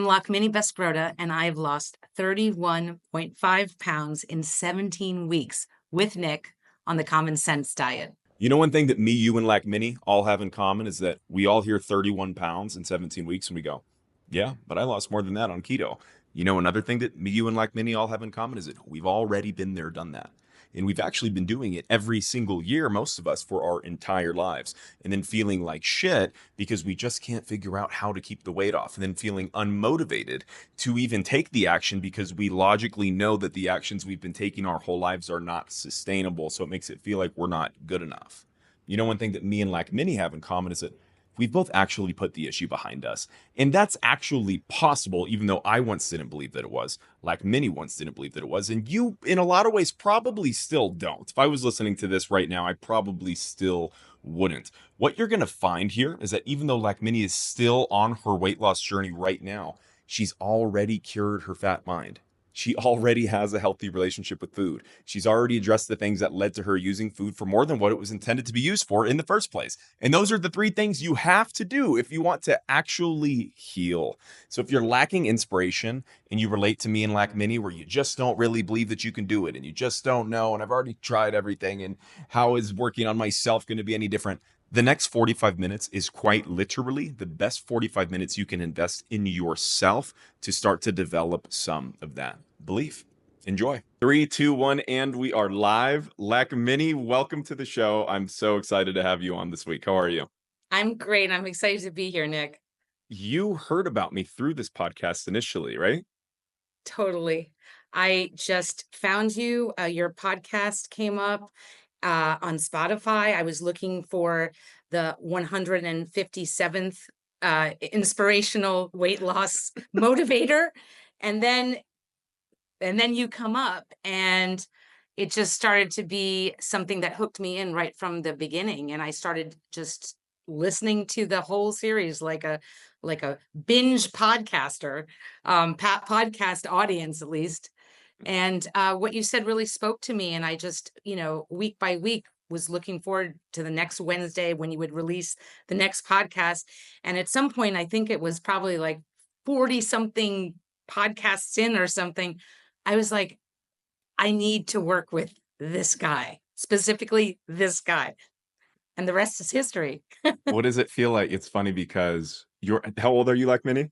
Lakmini and I've lost 31.5 pounds in 17 weeks with Nick on the Common Sense diet. You know, one thing that me, you, and Lakmini all have in common is that we all hear 31 pounds in 17 weeks and we go, yeah, but I lost more than that on keto. You know, another thing that me, you, and Lakmini all have in common is that we've already been there, done that. And we've actually been doing it every single year, most of us, for our entire lives. And then feeling like shit because we just can't figure out how to keep the weight off. And then feeling unmotivated to even take the action because we logically know that the actions we've been taking our whole lives are not sustainable. So it makes it feel like we're not good enough. You know, one thing that me and Lakmini have in common is that we've both actually put the issue behind us. And that's actually possible, even though I once didn't believe that it was. Lakmini once didn't believe that it was. And you, in a lot of ways, probably still don't. If I was listening to this right now, I probably still wouldn't. What you're going to find here is that even though Lakmini is still on her weight loss journey right now, she's already cured her fat mind. She already has a healthy relationship with food. She's already addressed the things that led to her using food for more than what it was intended to be used for in the first place. And those are the three things you have to do if you want to actually heal. So if you're lacking inspiration and you relate to me and Lakmini, where you just don't really believe that you can do it and you just don't know, and I've already tried everything, and how is working on myself going to be any different? The next 45 minutes is quite literally the best 45 minutes you can invest in yourself to start to develop some of that belief. Enjoy. 3, 2, 1, and we are live. Lakmini, welcome to the show. I'm so excited to have you on this week. How are you? I'm great. I'm excited to be here, Nick. You heard about me through this podcast initially, right? Totally. I just found you. Your podcast came up on Spotify. I was looking for the 157th inspirational weight loss motivator. And then you come up, and it just started to be something that hooked me in right from the beginning. And I started just listening to the whole series like a binge podcaster, podcast audience at least. And what you said really spoke to me. And I just, week by week was looking forward to the next Wednesday when you would release the next podcast. And at some point, I think it was probably like 40 something podcasts in or something, I was like, I need to work with this guy, specifically this guy. And the rest is history. What does it feel like? It's funny because how old are you, Lakmini?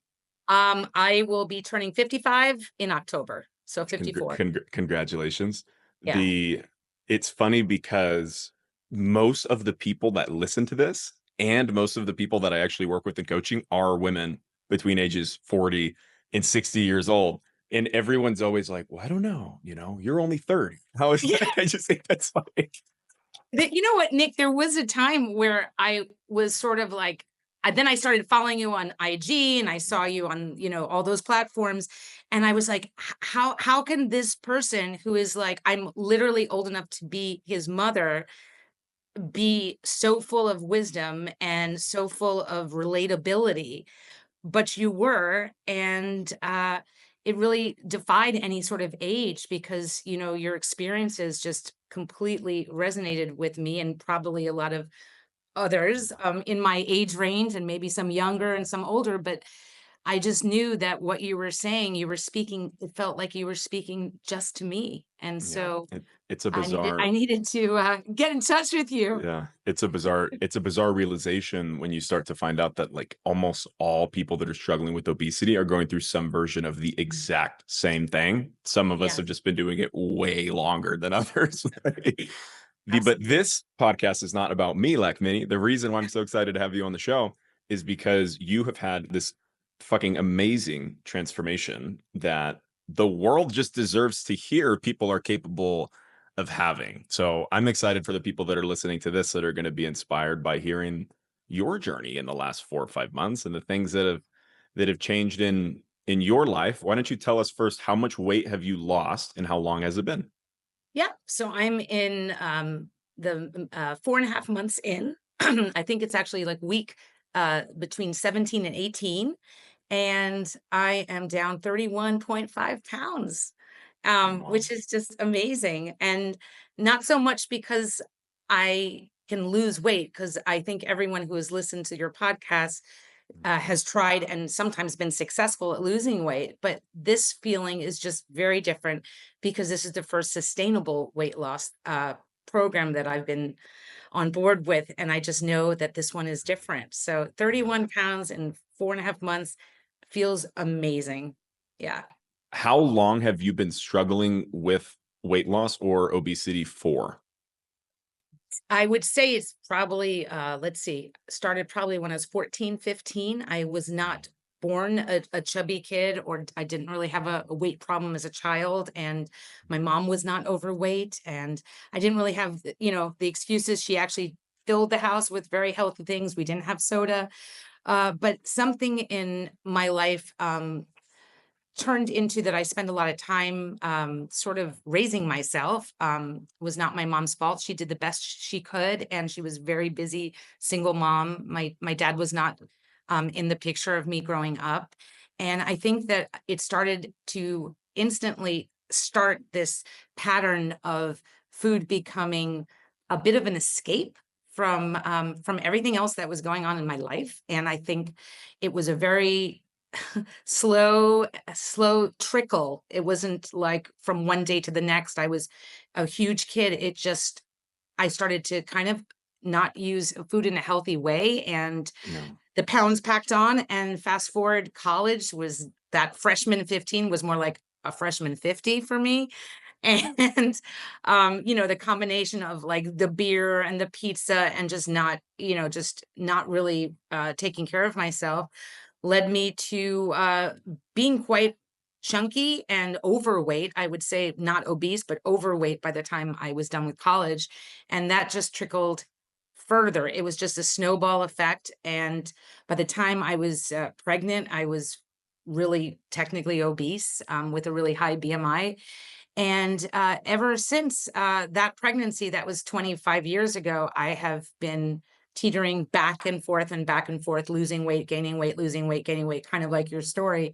I will be turning 55 in October. So 54. Congratulations. Yeah. It's funny because most of the people that listen to this and most of the people that I actually work with in coaching are women between ages 40 and 60 years old. And everyone's always like, well, I don't know, you're only 30. How is that? I just think that's funny. You know what, Nick, there was a time where I was sort of like, then I started following you on IG and I saw you on, all those platforms. And I was like, how can this person who is like, I'm literally old enough to be his mother, be so full of wisdom and so full of relatability? But you were, and it really defied any sort of age because, your experiences just completely resonated with me and probably a lot of others in my age range, and maybe some younger and some older. But I just knew that what you were saying, it felt like you were speaking just to me. And Yeah, so it's a I bizarre. needed to get in touch with you. Yeah, it's a bizarre realization when you start to find out that like almost all people that are struggling with obesity are going through some version of the exact same thing. Some of us Yeah, have just been doing it way longer than others. But absolutely. this podcast is not about me, Lakmini. The reason why I'm so excited to have you on the show is because you have had this fucking amazing transformation that the world just deserves to hear people are capable of having. So I'm excited for the people that are listening to this that are going to be inspired by hearing your journey in the last 4 or 5 months and the things that have changed in your life. Why don't you tell us first, how much weight have you lost and how long has it been? Yeah. So I'm in the 4.5 months in. I think it's actually like week between 17 and 18. And I am down 31.5 pounds, Wow. which is just amazing. And not so much because I can lose weight, because I think everyone who has listened to your podcast has tried and sometimes been successful at losing weight, but this feeling is just very different because this is the first sustainable weight loss program that I've been on board with, and I just know that this one is different. So Yeah. 31 pounds in 4.5 months feels amazing. Yeah. How long have you been struggling with weight loss or obesity for? I would say it's probably, let's see, started probably when I was 14, 15. I was not born a chubby kid, or I didn't really have a weight problem as a child. And my mom was not overweight. And I didn't really have, the excuses. She actually filled the house with very healthy things. We didn't have soda. But something in my life, turned into that I spend a lot of time sort of raising myself. Was not my mom's fault. She did the best she could, and she was very busy single mom. My dad was not in the picture of me growing up, and I think that it started to instantly start this pattern of food becoming a bit of an escape from everything else that was going on in my life. And I think it was a very slow trickle. It wasn't like from one day to the next. I was a huge kid. I started to kind of not use food in a healthy way, and Yeah. the pounds packed on. And fast forward, college was that freshman 15 was more like a freshman 50 for me. And the combination of like the beer and the pizza and just not really taking care of myself led me to being quite chunky and overweight. I would say not obese, but overweight by the time I was done with college. And that just trickled further. It was just a snowball effect. And by the time I was pregnant, I was really technically obese with a really high BMI. And ever since that pregnancy, that was 25 years ago, I have been teetering back and forth, losing weight, gaining weight, losing weight, gaining weight, kind of like your story.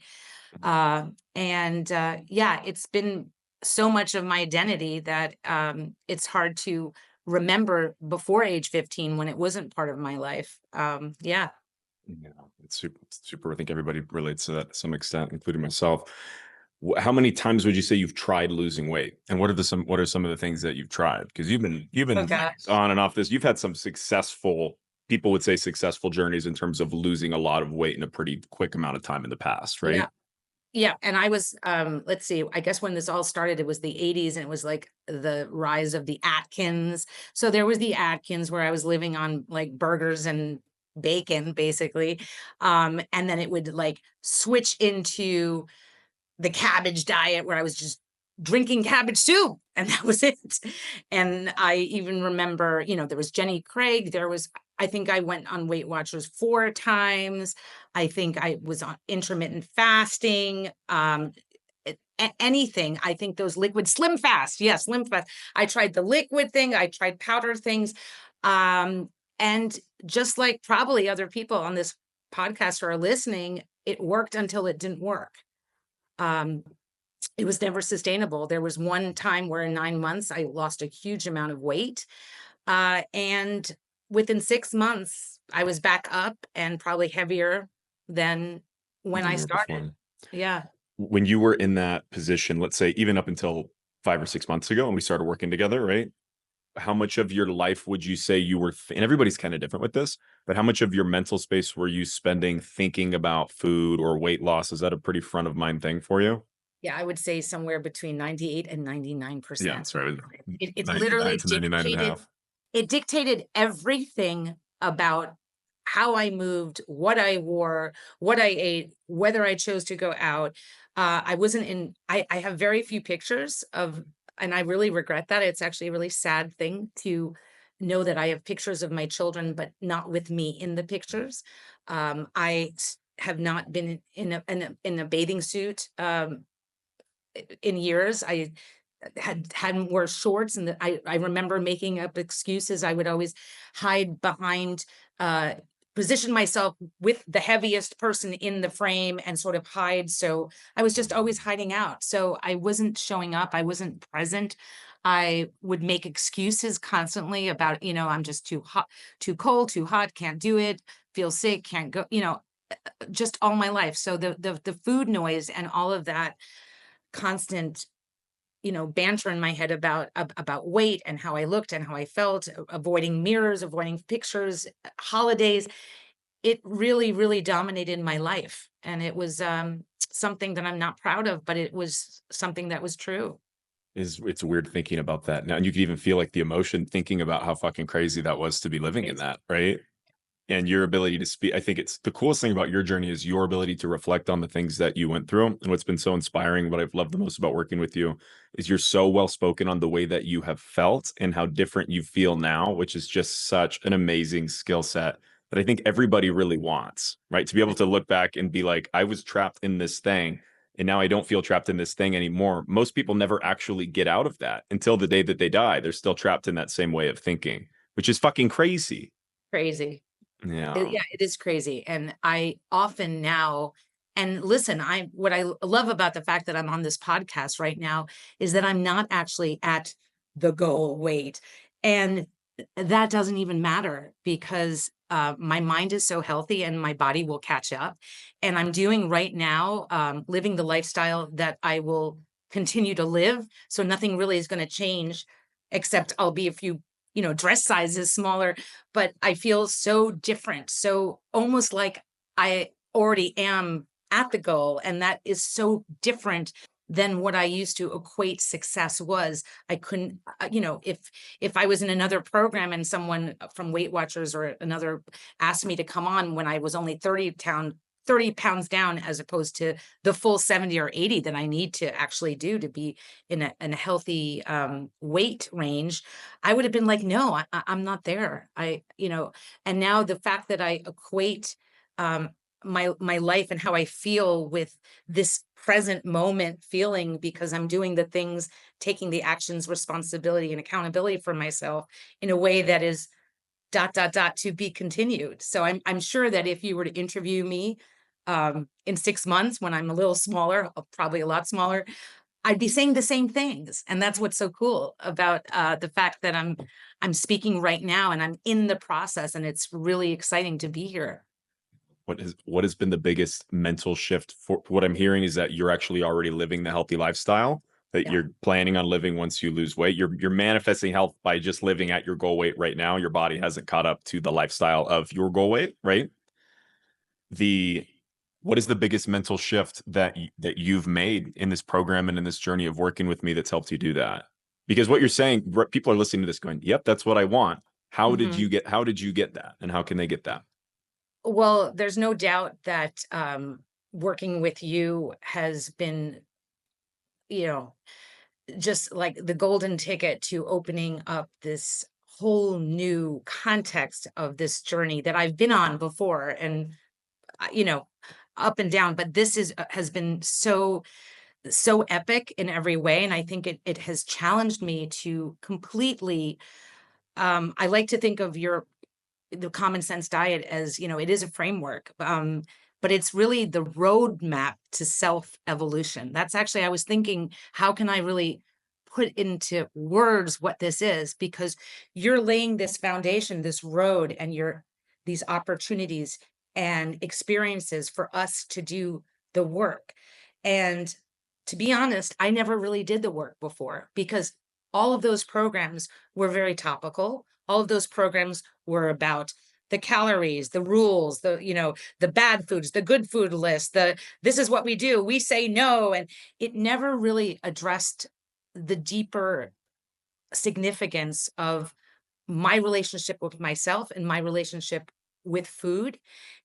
And yeah, it's been so much of my identity that it's hard to remember before age 15 when it wasn't part of my life. Yeah. Yeah, it's super, super. I think everybody relates to that to some extent, including myself. How many times would you say you've tried losing weight, and what are some of the things that you've tried? Because you've been like Okay. on and off this. You've had some successful, people would say successful journeys in terms of losing a lot of weight in a pretty quick amount of time in the past, Yeah. right? Yeah, and I was, let's see, I guess when this all started, it was the 80s, and it was like the rise of the Atkins. So there was the Atkins where I was living on like burgers and bacon, basically. And then it would like switch into the cabbage diet where I was just drinking cabbage soup, and that was it. And I even remember, there was Jenny Craig. I think I went on Weight Watchers 4 times. I think I was on intermittent fasting. Anything. I think those liquid Slim Fast. Yes, Slim Fast. I tried the liquid thing. I tried powder things. And just like probably other people on this podcast or are listening, it worked until it didn't work. Um, it was never sustainable. There was one time where in 9 months I lost a huge amount of weight. And within 6 months, I was back up and probably heavier than when Than I you were started. before. Yeah. When you were in that position, let's say even up until 5 or 6 months ago, and we started working together, right? How much of your life would you say you were and everybody's kind of different with this, but how much of your mental space were you spending thinking about food or weight loss? Is that a pretty front of mind thing for you? Yeah, I would say somewhere between 98 and Yeah, 99%. that's right. It 99 literally to 99 and a dictated half. it dictated everything about how I moved, what I wore, what I ate, whether I chose to go out. I wasn't in I have very few pictures of, and I really regret that. It's actually a really sad thing to know that I have pictures of my children, but not with me in the pictures. Have not been in a bathing suit in years. I hadn't wore shorts, and I remember making up excuses. I would always hide behind, uh, position myself with the heaviest person in the frame and sort of hide. So I was just always hiding out. So I wasn't showing up. I wasn't present. I would make excuses constantly about, I'm just too hot, too cold, too hot, can't do it, feel sick, can't go. just all my life. So the food noise and all of that constant, banter in my head about weight and how I looked and how I felt, avoiding mirrors, avoiding pictures, holidays, it really, really dominated my life. And it was something that I'm not proud of, but it was something that was true. Is it's weird thinking about that now, and you can even feel like the emotion thinking about how fucking crazy that was to be living in Crazy. that, right? And your ability to speak. I think it's the coolest thing about your journey is your ability to reflect on the things that you went through. And what's been so inspiring, what I've loved the most about working with you is you're so well spoken on the way that you have felt and how different you feel now, which is just such an amazing skill set that I think everybody really wants, right? To be able to look back and be like, I was trapped in this thing and now I don't feel trapped in this thing anymore. Most people never actually get out of that until the day that they die. They're still trapped in that same way of thinking, which is fucking crazy. Crazy. Yeah. Yeah, it is crazy, and I often now, and listen, what I love about the fact that I'm on this podcast right now is that I'm not actually at the goal weight, and that doesn't even matter because, my mind is so healthy and my body will catch up, and I'm doing right now, living the lifestyle that I will continue to live, so nothing really is gonna change, except I'll be a few, dress sizes smaller, but I feel so different, so almost like I already am at the goal, and that is so different than what I used to equate success was. I couldn't, if I was in another program and someone from Weight Watchers or another asked me to come on when I was only 30 pounds down as opposed to the full 70 or 80 that I need to actually do to be in a healthy weight range, I would have been like, no, I'm not there. And now the fact that I equate um, my life and how I feel with this present moment feeling because I'm doing the things, taking the actions, responsibility, and accountability for myself in a way that is dot dot dot to be continued. So I'm sure that if you were to interview me in 6 months when I'm a little smaller, probably a lot smaller, I'd be saying the same things, and that's what's so cool about, the fact that I'm speaking right now, and I'm in the process, and it's really exciting to be here. What has been the biggest mental shift for what I'm hearing is that you're actually already living the healthy lifestyle that Yeah. you're planning on living once you lose weight. You're manifesting health by just living at your goal weight right now. Your body hasn't caught up to the lifestyle of your goal weight, right? The What is the biggest mental shift that you've made in this program and in this journey of working with me that's helped you do that? Because what you're saying, people are listening to this going, "Yep, that's what I want." Mhm. How did you get that? And how can they get that? Well, there's no doubt that, working with you has been, you know, just like the golden ticket to opening up this whole new context of this journey that I've been on before and, uh, you know, up and down, but this has been so epic in every way, and I think it has challenged me to completely, I like to think of the common sense diet as, it is a framework, but it's really the roadmap to self evolution. That's actually, I was thinking, how can I really put into words what this is? Because you're laying this foundation, this road, and these opportunities and experiences for us to do the work. And to be honest, I never really did the work before because all of those programs were very topical. All of those programs were about the calories, the rules, the bad foods, the good food list, this is what we do. We say no. And it never really addressed the deeper significance of my relationship with myself and my relationship with food.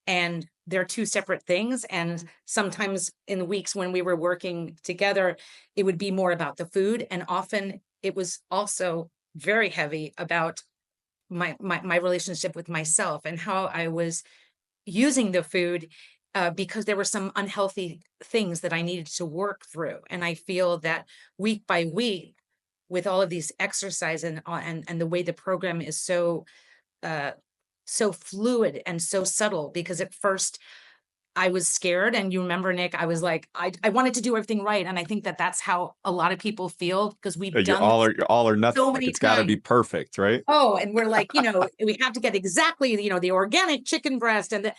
And they're two separate things. And sometimes in the weeks when we were working together, it would be more about the food. And often it was also very heavy about my relationship with myself and how I was using the food because there were some unhealthy things that I needed to work through. And I feel that week by week, with all of these exercise and the way the program is uh, so fluid and so subtle, because at first I was scared, and you remember, Nick, I was like, I wanted to do everything right, and I think that that's how a lot of people feel because we've done this You're all or nothing. so Like many it's got to be times. perfect, right? Oh, and we're like, we have to get exactly, the organic chicken breast and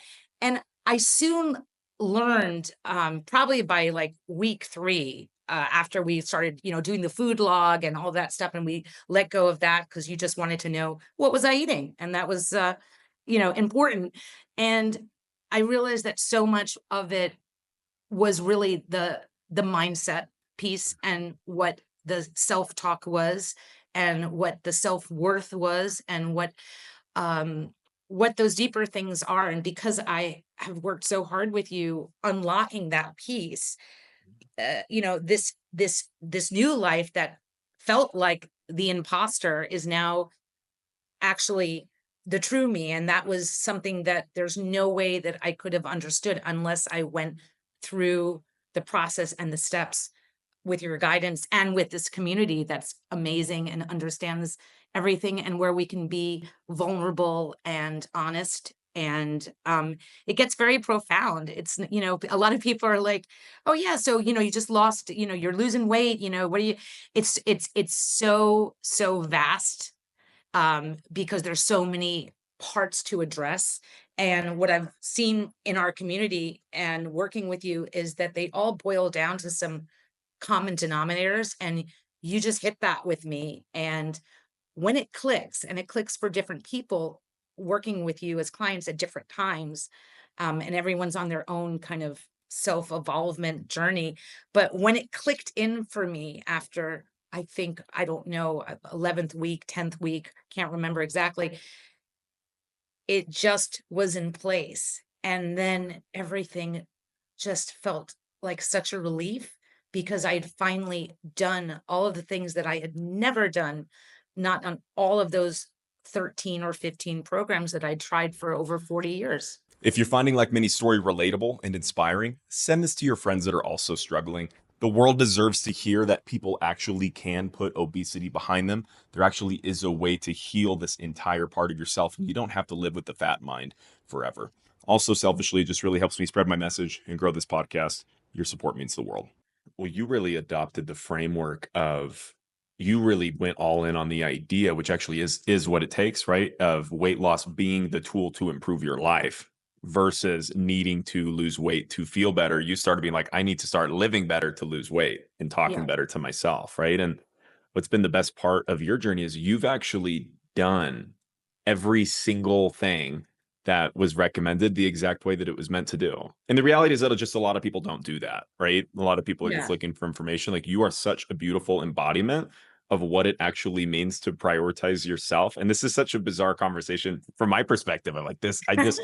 I soon learned, probably by like week 3, after we started, doing the food log and all that stuff, and we let go of that because you just wanted to know what was I eating, and that was, important. And I realized that so much of it was really the mindset piece and what the self-talk was and what the self-worth was and what those deeper things are. And because I have worked so hard with you unlocking that piece, this new life that felt like the imposter is now actually the true me. And that was something that there's no way that I could have understood unless I went through the process and the steps with your guidance and with this community that's amazing and understands everything, and where we can be vulnerable and honest. And it gets very profound. A lot of people are like, oh yeah, so you just lost, you're losing weight, what do you it's so vast, because there's so many parts to address. And what I've seen in our community and working with you is that they all boil down to some common denominators. And you just hit that with me. And when it clicks, and it clicks for different people working with you as clients at different times, and everyone's on their own kind of self evolvement journey. But when it clicked in for me after, I think, I don't know, 11th week, 10th week, can't remember exactly, it just was in place. And then everything just felt like such a relief because I had finally done all of the things that I had never done, not on all of those 13 or 15 programs that I tried for over 40 years. If you're finding Lakmini's story relatable and inspiring, send this to your friends that are also struggling. The world deserves to hear that people actually can put obesity behind them. There actually is a way to heal this entire part of yourself, and you don't have to live with the fat mind forever. Also, selfishly, it just really helps me spread my message and grow this podcast. Your support means the world. Well, you really adopted the framework of you really went all in on the idea, which actually is what it takes, right? Of weight loss being the tool to improve your life versus needing to lose weight to feel better. You started being like, I need to start living better to lose weight and talking Yeah. better to myself, right? And what's been the best part of your journey is you've actually done every single thing that was recommended the exact way that it was meant to do. And the reality is that just a lot of people don't do that, right? A lot of people are just Yeah. looking for information. Like you are such a beautiful embodiment of what it actually means to prioritize yourself. And this is such a bizarre conversation from my perspective. I'm like this, I just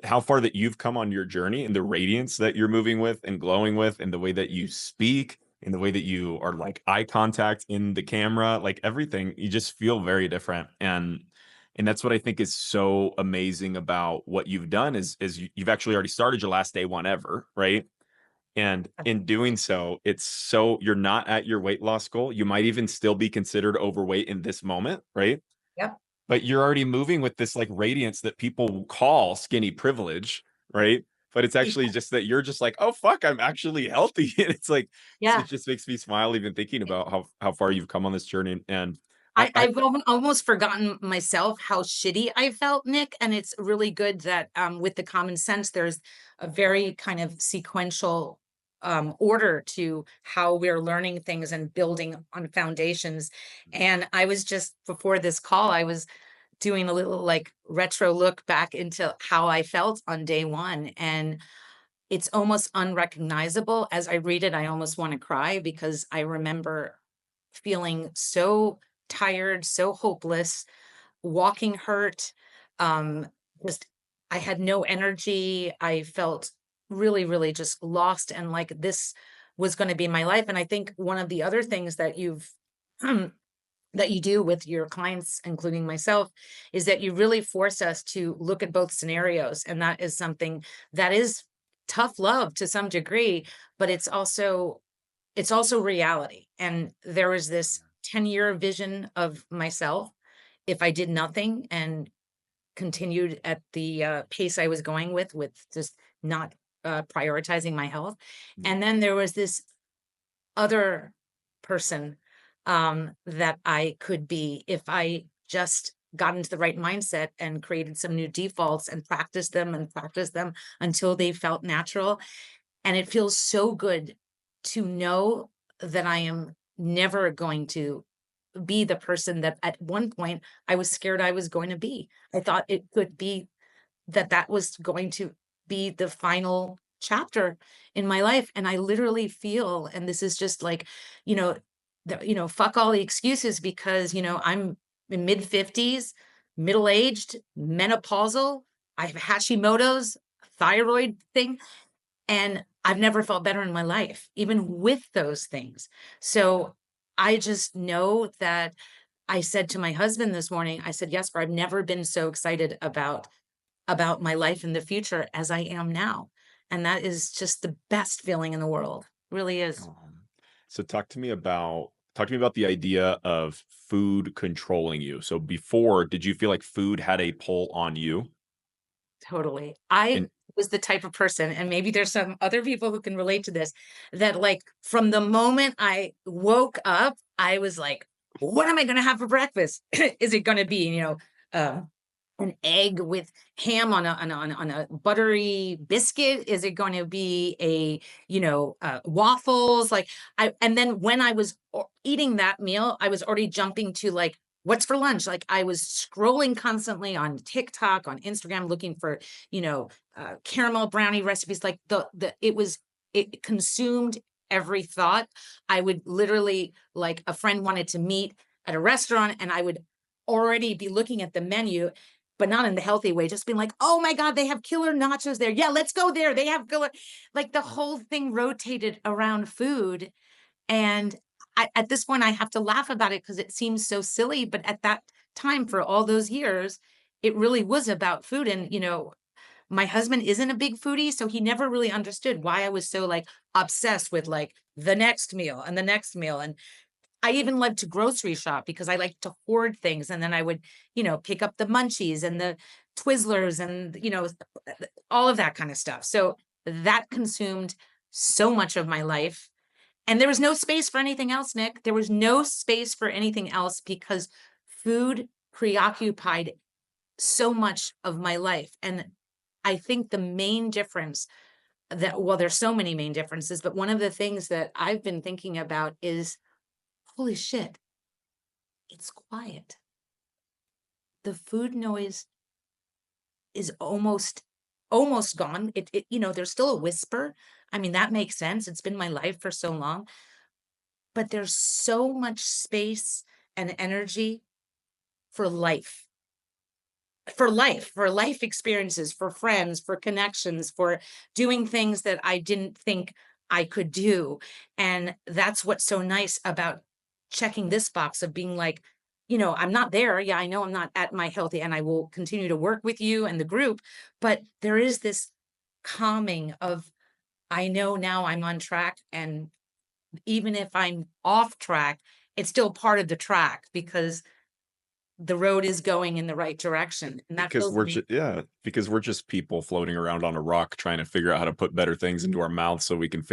how far that you've come on your journey and the radiance that you're moving with and glowing with and the way that you speak and the way that you are like eye contact in the camera, like everything, you just feel very different. And that's what I think is so amazing about what you've done is you've actually already started your last day one ever, right? And in doing so, it's so you're not at your weight loss goal. You might even still be considered overweight in this moment, right? Yep. But you're already moving with this like radiance that people call skinny privilege, right? But it's actually Yeah. just that you're just like, oh fuck, I'm actually healthy. And it's like it Yeah. just makes me smile even thinking about how far you've come on this journey. And I I I've almost forgotten myself how shitty I felt, Nick, and it's really good that, with the common sense, there's a very kind of sequential, order to how we're learning things and building on foundations. And I was just before this call, I was doing a little, like, retro look back into how I felt on day 1, and it's almost unrecognizable. As I read it, I almost wanna cry because I remember feeling so tired, so hopeless, walking hurt, um, just I had no energy. I felt really, really just lost and like this was gonna be my life. And I think one of the other things that you've that you do with your clients, including myself, is that you really force us to look at both scenarios. And that is something that is tough love to some degree, but it's also reality. And there is this 10-year vision of myself if I did nothing and continued at the pace I was going with just not prioritizing my health. And then there was this other person that I could be if I just got into the right mindset and created some new defaults and practiced them until they felt natural. And it feels so good to know that I am never going to be the person that at one point I was scared I was going to be. I thought it could be that was going to be the final chapter in my life. And I literally feel, and this is just like, you know, fuck all the excuses because, I'm in mid 50s, middle aged, menopausal. I have Hashimoto's thyroid thing, and I've never felt better in my life, even with those things. So I just know that I said to my husband this morning, I said, Jesper, I've never been so excited about my life in the future as I am now. And that is just the best feeling in the world. Really is. So talk to me about the idea of food controlling you. So before, did you feel like food had a pull on you? Totally. I And was the type of person, and maybe there's some other people who can relate to this, that like from the moment I woke up, I was like, what am I going to have for breakfast? Is it going to be, um, an egg with ham on a buttery biscuit? Is it going to be waffles? Like and then when I was eating that meal, I was already jumping to like, what's for lunch? Like I was scrolling constantly on TikTok, on Instagram, looking for, caramel brownie recipes. Like it consumed every thought. I would literally, like, a friend wanted to meet at a restaurant and I would already be looking at the menu, but not in the healthy way, just being like, oh my God, they have killer nachos there. Yeah, let's go there. They have killer, like the whole thing rotated around food. And at this point, I have to laugh about it because it seems so silly. But at that time, for all those years, it really was about food. And, my husband isn't a big foodie, so he never really understood why I was so like obsessed with like the next meal and the next meal. And I even loved to grocery shop because I like to hoard things. And then I would, pick up the munchies and the Twizzlers and, all of that kind of stuff. So that consumed so much of my life. And there was no space for anything else, Nick. There was no space for anything else because food preoccupied so much of my life. And I think the main difference well, there's so many main differences, but one of the things that I've been thinking about is, holy shit, it's quiet. The food noise is almost gone. There's still a whisper. I mean, that makes sense. It's been my life for so long, but there's so much space and energy for life, for life experiences, for friends, for connections, for doing things that I didn't think I could do. And that's what's so nice about checking this box of being like, I'm not there. Yeah, I know I'm not at my healthy, and I will continue to work with you and the group. But there is this calming of, I know now I'm on track. And even if I'm off track, it's still part of the track because the road is going in the right direction. And that because feels because we're just people floating around on a rock trying to figure out how to put better things into our mouths so we can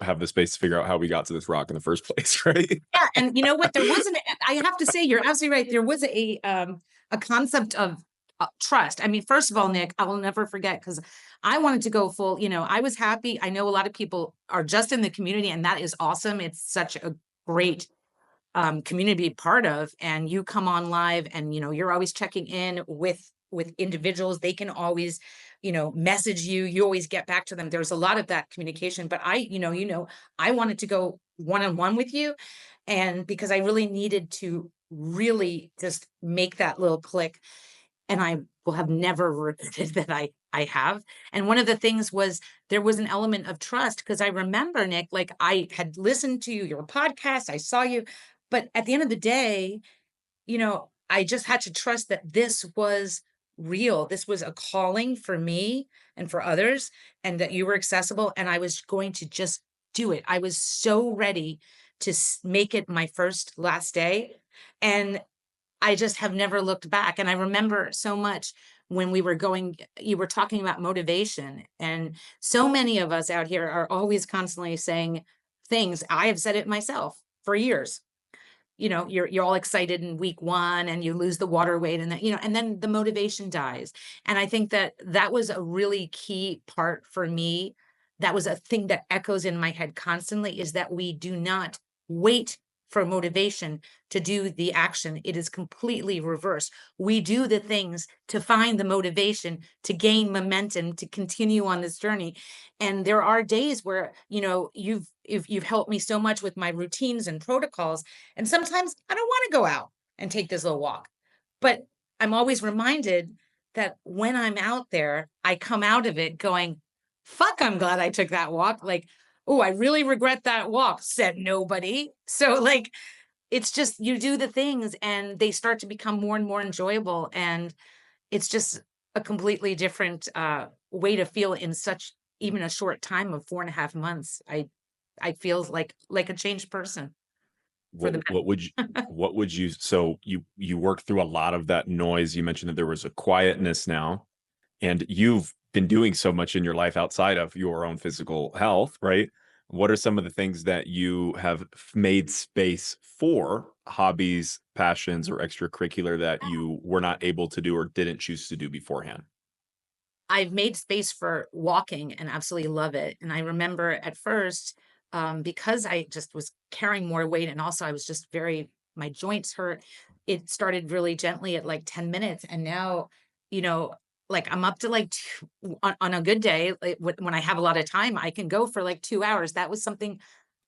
have the space to figure out how we got to this rock in the first place, right? yeah. And you know what? I have to say, you're absolutely right. There was a concept of trust. I mean, first of all, Nick, I will never forget because I wanted to go full, I was happy. I know a lot of people are just in the community, and that is awesome. It's such a great community to be part of. And you come on live and, you're always checking in with individuals. They can always, message you. You always get back to them. There's a lot of that communication. But I wanted to go one-on-one with you. And because I really needed to really just make that little click. And I will have never regretted that I have. And one of the things was there was an element of trust because I remember, Nick, like I had listened to your podcast, I saw you, but at the end of the day, I just had to trust that this was real. This was a calling for me and for others, and that you were accessible. And I was going to just do it. I was so ready to make it my first last day. And I just have never looked back. And I remember so much when you were talking about motivation. And so many of us out here are always constantly saying things. I have said it myself for years. you're all excited in week one and you lose the water weight, and then, and then the motivation dies. And I think that that was a really key part for me. That was a thing that echoes in my head constantly, is that we do not wait for motivation to do the action. It is completely reversed. We do the things to find the motivation, to gain momentum, to continue on this journey. And there are days where, you've helped me so much with my routines and protocols. And sometimes I don't want to go out and take this little walk. But I'm always reminded that when I'm out there, I come out of it going, fuck, I'm glad I took that walk. Like, oh, I really regret that walk, said nobody. So, like, it's just, you do the things and they start to become more and more enjoyable. And it's just a completely different way to feel in such even a short time of 4.5 months. I feel like a changed person for the What would you so you worked through a lot of that noise. You mentioned that there was a quietness now, and you've been doing so much in your life outside of your own physical health, right? What are some of the things that you have made space for, hobbies, passions, or extracurricular, that you were not able to do or didn't choose to do beforehand? I've made space for walking and absolutely love it. And I remember at first, because I just was carrying more weight and also I was just my joints hurt. It started really gently at like 10 minutes. And now, you know, like I'm up to like on a good day, like when I have a lot of time, I can go for like 2 hours. That was something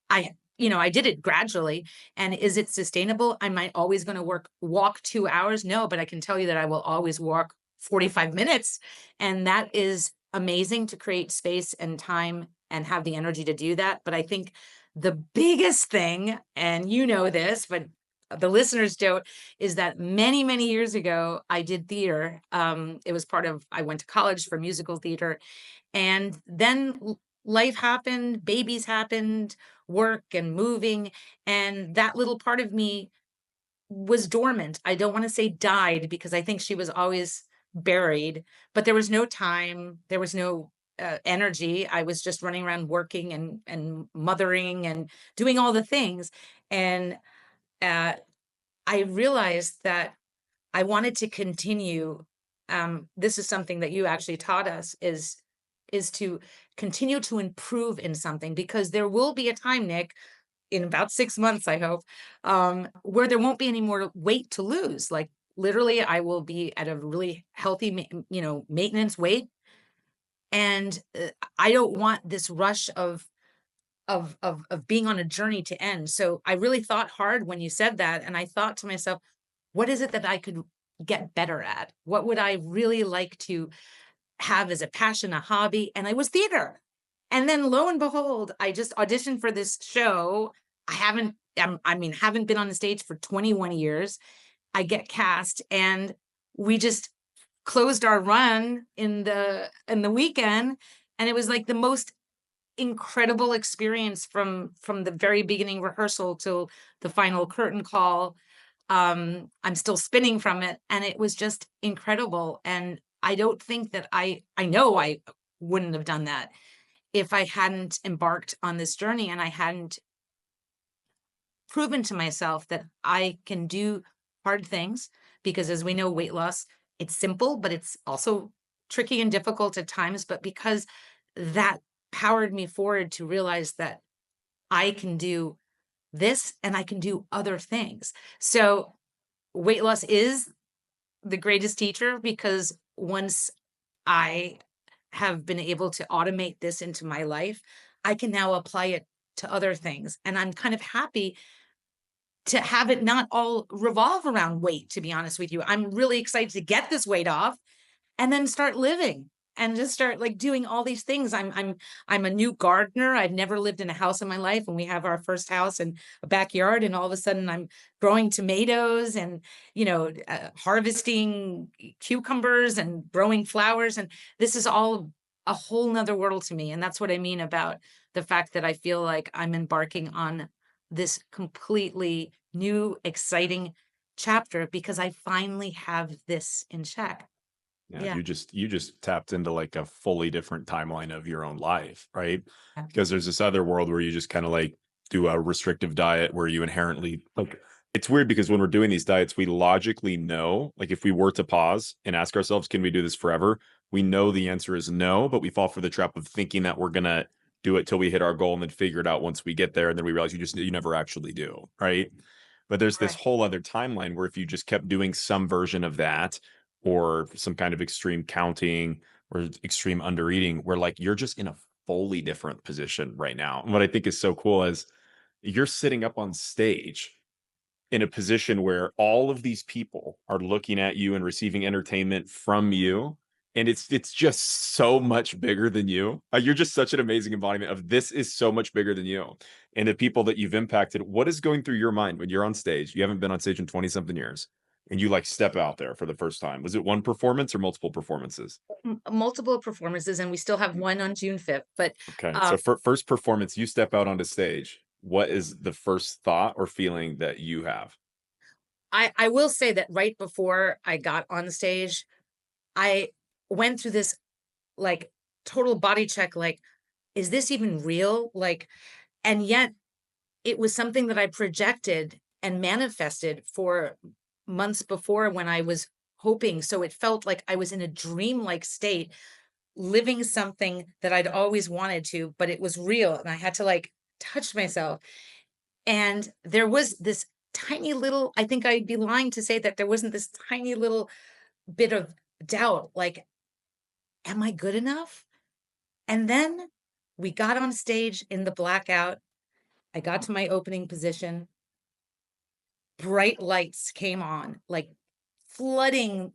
I did it gradually. And is it sustainable? Am I always going to walk 2 hours? No, but I can tell you that I will always walk 45 minutes. And that is amazing, to create space and time and have the energy to do that. But I think the biggest thing, and you know this, but the listeners don't, is that many, many years ago, I did theater. It was I went to college for musical theater. And then life happened, babies happened, work and moving, and that little part of me was dormant. I don't want to say died, because I think she was always buried, but there was no time, there was no energy. I was just running around working and mothering and doing all the things. And uh, I realized that I wanted to continue. This is something that you actually taught us, is to continue to improve in something, because there will be a time, Nick, in about 6 months, I hope, where there won't be any more weight to lose. Like, literally, I will be at a really healthy, maintenance weight, and I don't want this rush of being on a journey to end. So I really thought hard when you said that, and I thought to myself, what is it that I could get better at? What would I really like to have as a passion, a hobby? And I was theater. And then lo and behold, I just auditioned for this show. Haven't been on the stage for 21 years. I get cast, and we just closed our run in the weekend. And it was like the most incredible experience from the very beginning rehearsal till the final curtain call. I'm still spinning from it, and it was just incredible. And I don't think that I know I wouldn't have done that if I hadn't embarked on this journey and I hadn't proven to myself that I can do hard things. Because as we know, weight loss, it's simple, but it's also tricky and difficult at times. But because that powered me forward to realize that I can do this and I can do other things. So weight loss is the greatest teacher, because once I have been able to automate this into my life, I can now apply it to other things. And I'm kind of happy to have it not all revolve around weight, to be honest with you. I'm really excited to get this weight off and then start living and just start like doing all these things. I'm a new gardener. I've never lived in a house in my life, and we have our first house and a backyard, and all of a sudden I'm growing tomatoes and harvesting cucumbers and growing flowers, and this is all a whole nother world to me. And that's what I mean about the fact that I feel like I'm embarking on this completely new, exciting chapter, because I finally have this in check. Yeah, Yeah. you just tapped into like a fully different timeline of your own life, right? Yeah. Because there's this other world where you just kind of like do a restrictive diet where you inherently like It's weird because when we're doing these diets, we logically know, like if we were to pause and ask ourselves, can we do this forever? We know the answer is no, but we fall for the trap of thinking that we're gonna do it till we hit our goal and then figure it out once we get there. And then we realize you never actually do, right? But there's this Right. whole other timeline where if you just kept doing some version of that or some kind of extreme counting or extreme undereating, where like you're just in a fully different position right now. And what I think is so cool is you're sitting up on stage in a position where all of these people are looking at you and receiving entertainment from you, and it's just so much bigger than you. You're just such an amazing embodiment of this is so much bigger than you. And the people that you've impacted, what is going through your mind when you're on stage? You haven't been on stage in 20 something years and you like step out there for the first time. Was it one performance or multiple performances? Multiple performances, and we still have one on June 5th. But Okay. uh, So for first performance, you step out onto stage. What is the first thought or feeling that you have? I will say that right before I got on stage, I went through this like total body check, like, is this even real? Like, and yet it was something that I projected and manifested for months before when I was hoping. So it felt like I was in a dreamlike state, living something that I'd always wanted to, but it was real. And I had to like touch myself. And there was this tiny little, I think I'd be lying to say that there wasn't this tiny little bit of doubt, like, am I good enough? And then we got on stage in the blackout. I got to my opening position. Bright lights came on, like flooding.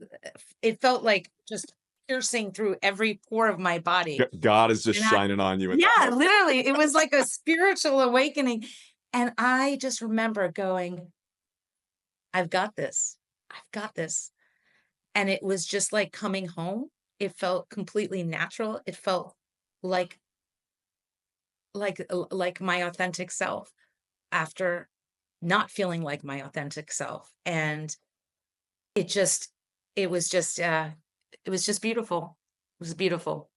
It felt like just piercing through every pore of my body. God is just And I, shining on you in that yeah, moment. literally, it was like a spiritual awakening. And I just remember going, I've got this. I've got this. And it was just like coming home. It felt completely natural. It felt like like my authentic self after not feeling like my authentic self. And it just it was just it was just beautiful. It was beautiful.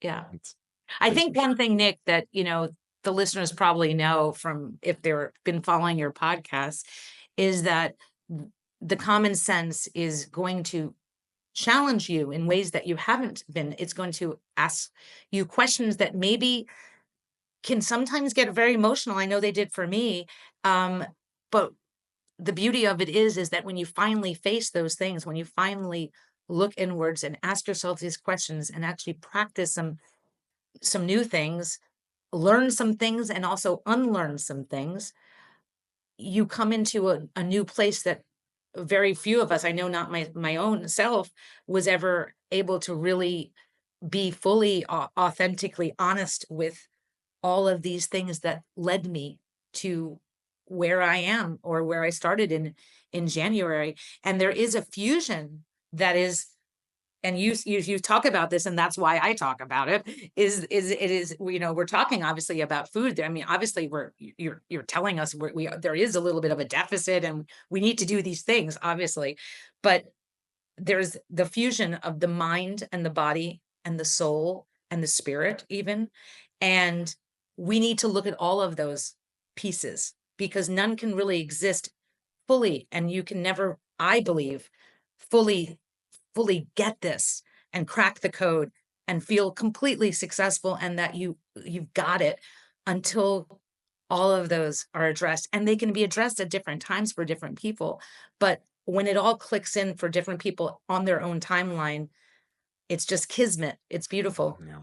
Yeah. It's I thank think you. one thing, Nick, that the listeners probably know from if they're been following your podcast is that the common sense is going to challenge you in ways that you haven't been. It's going to ask you questions that maybe can sometimes get very emotional. I know they did for me. But the beauty of it is that when you finally face those things, when you finally look inwards and ask yourself these questions and actually practice some new things, learn some things and also unlearn some things, you come into a new place that very few of us, I know not my own self, was ever able to really be fully authentically honest with all of these things that led me to where I am or where I started in January. And there is a fusion that is, and you talk about this, and that's why I talk about it. Is it is we're talking obviously about food. I mean, obviously you're telling us there is a little bit of a deficit, and we need to do these things, obviously, but there's the fusion of the mind and the body and the soul and the spirit even. And we need to look at all of those pieces because none can really exist fully. And you can never, I believe, fully, fully get this and crack the code and feel completely successful and that you've got it until all of those are addressed. And they can be addressed at different times for different people. But when it all clicks in for different people on their own timeline, it's just kismet. It's beautiful. Yeah.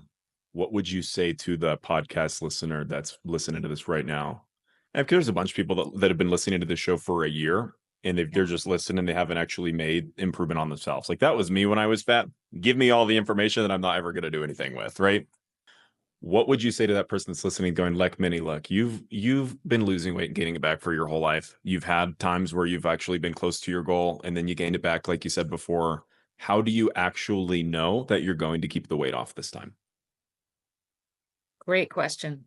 What would you say to the podcast listener that's listening to this right now? And there's a bunch of people that have been listening to this show for a year and they're Yeah. just listening. They haven't actually made improvement on themselves. Like that was me when I was fat. Give me all the information that I'm not ever going to do anything with, right? What would you say to that person that's listening, going, Lakmini, look, you've been losing weight and gaining it back for your whole life. You've had times where you've actually been close to your goal and then you gained it back, like you said before. How do you actually know that you're going to keep the weight off this time? Great question.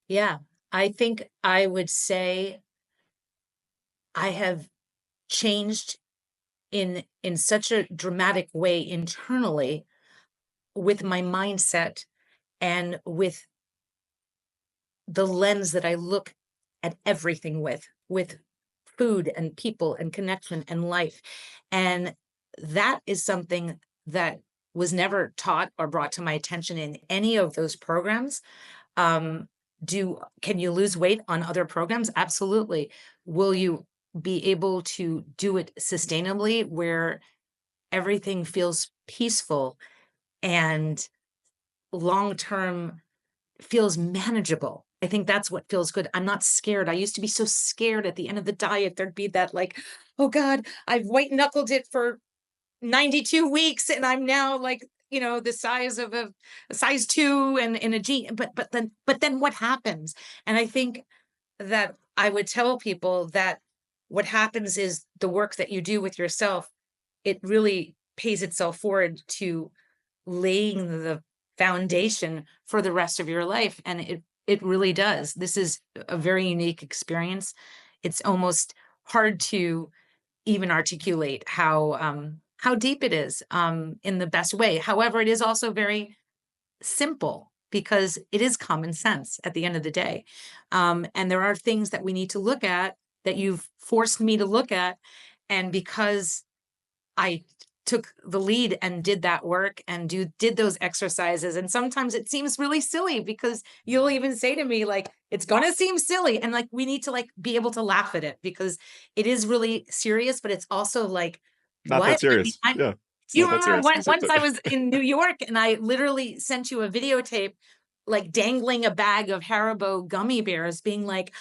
Yeah. I think I would say I have changed in such a dramatic way internally with my mindset and with the lens that I look at everything with food and people and connection and life. And that is something that was never taught or brought to my attention in any of those programs. Um, can you lose weight on other programs? Absolutely. Will you be able to do it sustainably where everything feels peaceful and long term feels manageable? I think that's what feels good. I'm not scared. I used to be so scared at the end of the diet. There'd be that like, oh God, I've white knuckled it for 92 weeks and I'm now like, the size of a size 2 and in a jean. But then what happens? And I think that I would tell people that what happens is the work that you do with yourself, it really pays itself forward to laying the foundation for the rest of your life. And it really does. This is a very unique experience. It's almost hard to even articulate how deep it is in the best way. However, it is also very simple because it is common sense at the end of the day. And there are things that we need to look at that you've forced me to look at. And because I took the lead and did that work and did those exercises. And sometimes it seems really silly because you'll even say to me, like, it's gonna seem silly. And like we need to like be able to laugh at it because it is really serious, but it's also like, Not that what? serious. Yeah. It's You not that remember serious. once I was in New York and I literally sent you a videotape, like dangling a bag of Haribo gummy bears, being like,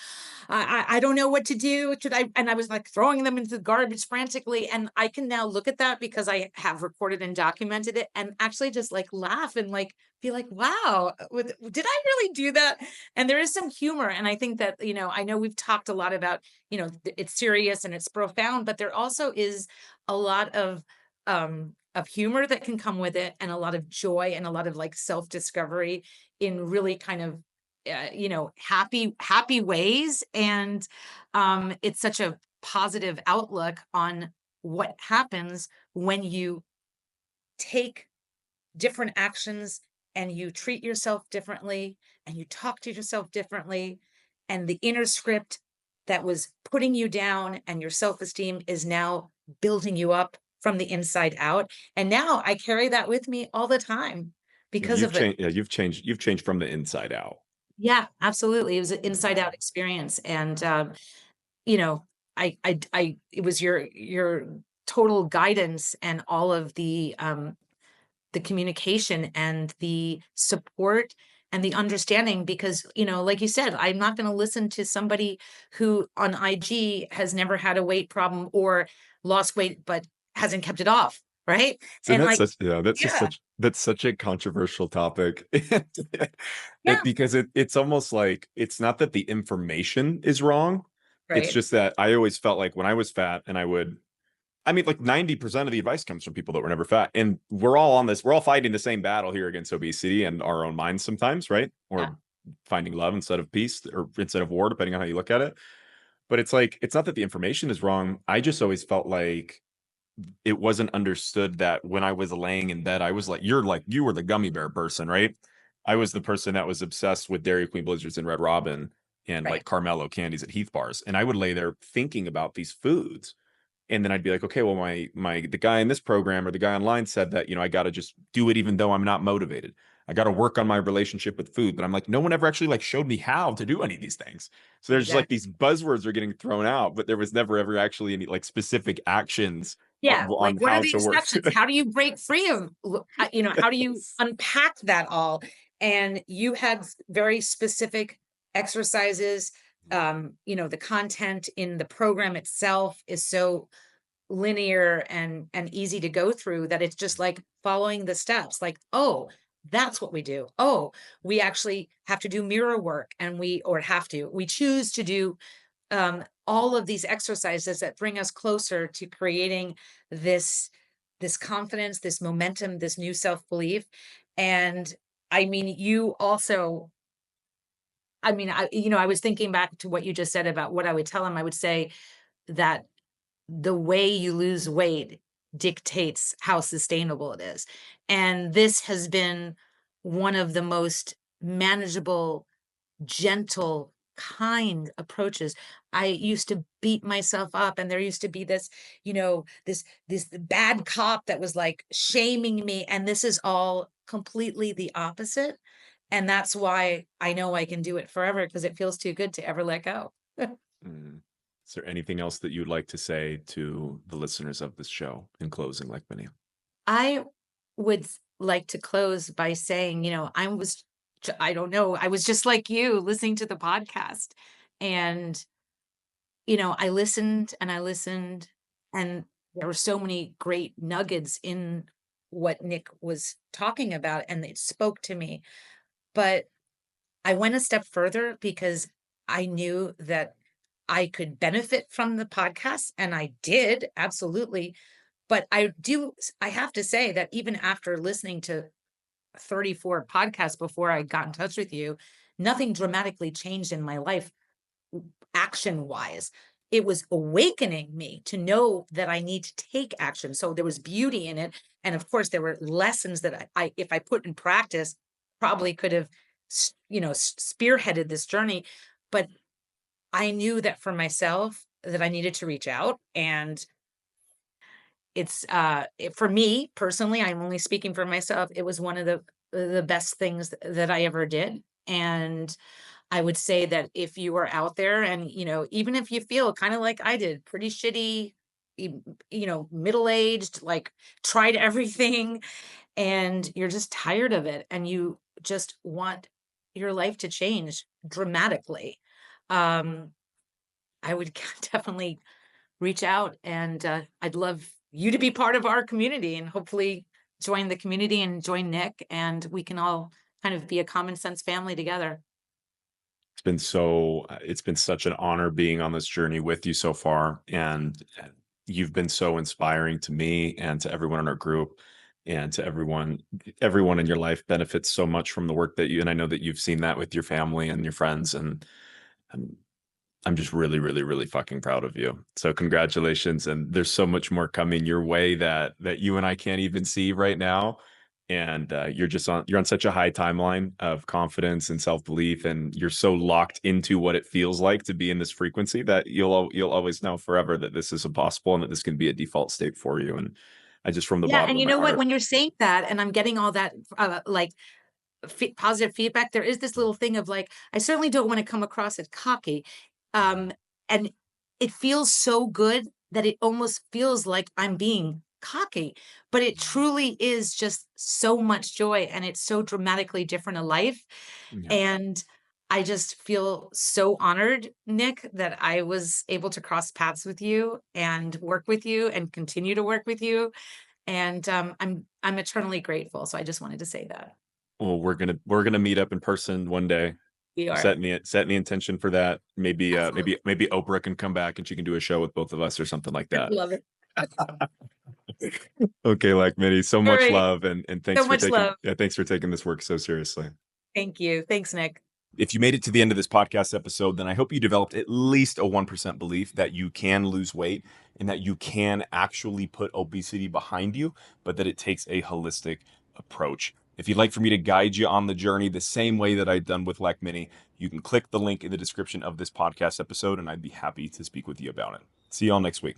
I don't know what to do. Should I? And I was like throwing them into the garbage frantically. And I can now look at that because I have recorded and documented it and actually just like laugh and like be like, wow, did I really do that? And there is some humor. And I think that, I know we've talked a lot about, it's serious and it's profound, but there also is a lot of humor that can come with it and a lot of joy and a lot of like self-discovery in really kind of happy ways. And it's such a positive outlook on what happens when you take different actions and you treat yourself differently and you talk to yourself differently, and the inner script that was putting you down and your self-esteem is now building you up from the inside out. And now I carry that with me all the time because You've of it. changed. Yeah, you've changed from the inside out. Yeah, absolutely. It was an inside out experience. And you know, it was your total guidance and all of the communication and the support and the understanding because, like you said, I'm not going to listen to somebody who on IG has never had a weight problem or lost weight but hasn't kept it off, right? So And that's like, such yeah, yeah, that's such a controversial topic. yeah, Because it's almost like it's not that the information is wrong. It's right. just that I always felt like when I was fat and I mean, like 90% of the advice comes from people that were never fat. And we're all fighting the same battle here against obesity and our own minds sometimes, right? Yeah, Or finding love instead of peace or instead of war, depending on how you look at it. But it's like, it's not that the information is wrong. I just always felt like it wasn't understood that when I was laying in bed, I was like, you were the gummy bear person, right? I was the person that was obsessed with Dairy Queen Blizzards and Red Robin and right. like Carmelo candies at Heath bars. And I would lay there thinking about these foods. And then I'd be like, okay, well, the guy in this program or the guy online said that, I got to just do it even though I'm not motivated. I got to work on my relationship with food. But I'm like, no one ever actually like showed me how to do any of these things. So there's just like Exactly. these buzzwords are getting thrown out, but there was never ever actually any like specific actions Yeah, like, on what are how the to work. exceptions? How do you break free of how do you Yes. unpack that all? And you had very specific exercises. The content in the program itself is so linear and easy to go through that it's just like following the steps, like, "Oh, that's what we do. Oh, we actually have to do mirror work, and we choose to do all of these exercises that bring us closer to creating this confidence, this momentum, this new self-belief. And I mean, you also, I was thinking back to what you just said about what I would tell him. I would say that the way you lose weight dictates how sustainable it is. And this has been one of the most manageable, gentle kind approaches. I used to beat myself up, and there used to be this, this bad cop that was like shaming me. And this is all completely the opposite. And that's why I know I can do it forever, because it feels too good to ever let go. Mm. Is there anything else that you'd like to say to the listeners of this show in closing, like many? I would like to close by saying, I don't know, I was just like you listening to the podcast. And, I listened and I listened, and there were so many great nuggets in what Nick was talking about, and it spoke to me. But I went a step further because I knew that I could benefit from the podcast, and I did, absolutely. But I have to say that even after listening to 34 podcasts before I got in touch with you, nothing dramatically changed in my life action wise. It was awakening me to know that I need to take action. So there was beauty in it. And of course, there were lessons that if I put in practice, probably could have, spearheaded this journey. But I knew that for myself, that I needed to reach out. And for me personally, I'm only speaking for myself, it was one of the best things that I ever did. And I would say that if you are out there and, even if you feel kind of like I did, pretty shitty, middle-aged, like tried everything, and you're just tired of it and you just want your life to change dramatically, um, I would definitely reach out. And I'd love you to be part of our community, and hopefully join the community and join Nick, and we can all kind of be a common sense family together. It's been such an honor being on this journey with you so far, and you've been so inspiring to me and to everyone in our group, and to everyone in your life benefits so much from the work that you, and I know that you've seen that with your family and your friends, and I'm I'm just really, really, really fucking proud of you. So congratulations, and there's so much more coming your way that you and I can't even see right now. And you're on such a high timeline of confidence and self belief, and you're so locked into what it feels like to be in this frequency that you'll always know forever that this is impossible and that this can be a default state for you. And I just from the Yeah, bottom and of you my know what? heart. When you're saying that, and I'm getting all that, like positive feedback, there is this little thing of like, I certainly don't want to come across as cocky. Um, and it feels so good that it almost feels like I'm being cocky, but it truly is just so much joy, and it's so dramatically different a life. Yeah. And I just feel so honored, Nick, that I was able to cross paths with you and work with you and continue to work with you. And I'm eternally grateful. So I just wanted to say that. Well, we're gonna meet up in person one day. We are. Setting the intention for that. Maybe Absolutely. maybe Oprah can come back and she can do a show with both of us or something like that. Love it. Okay, like Minnie, so All much right. love, and So much love. thanks for taking this work so seriously. Thank you. Thanks, Nick. If you made it to the end of this podcast episode, then I hope you developed at least a 1% belief that you can lose weight and that you can actually put obesity behind you, but that it takes a holistic approach. If you'd like for me to guide you on the journey the same way that I've done with Lakmini, you can click the link in the description of this podcast episode, and I'd be happy to speak with you about it. See y'all next week.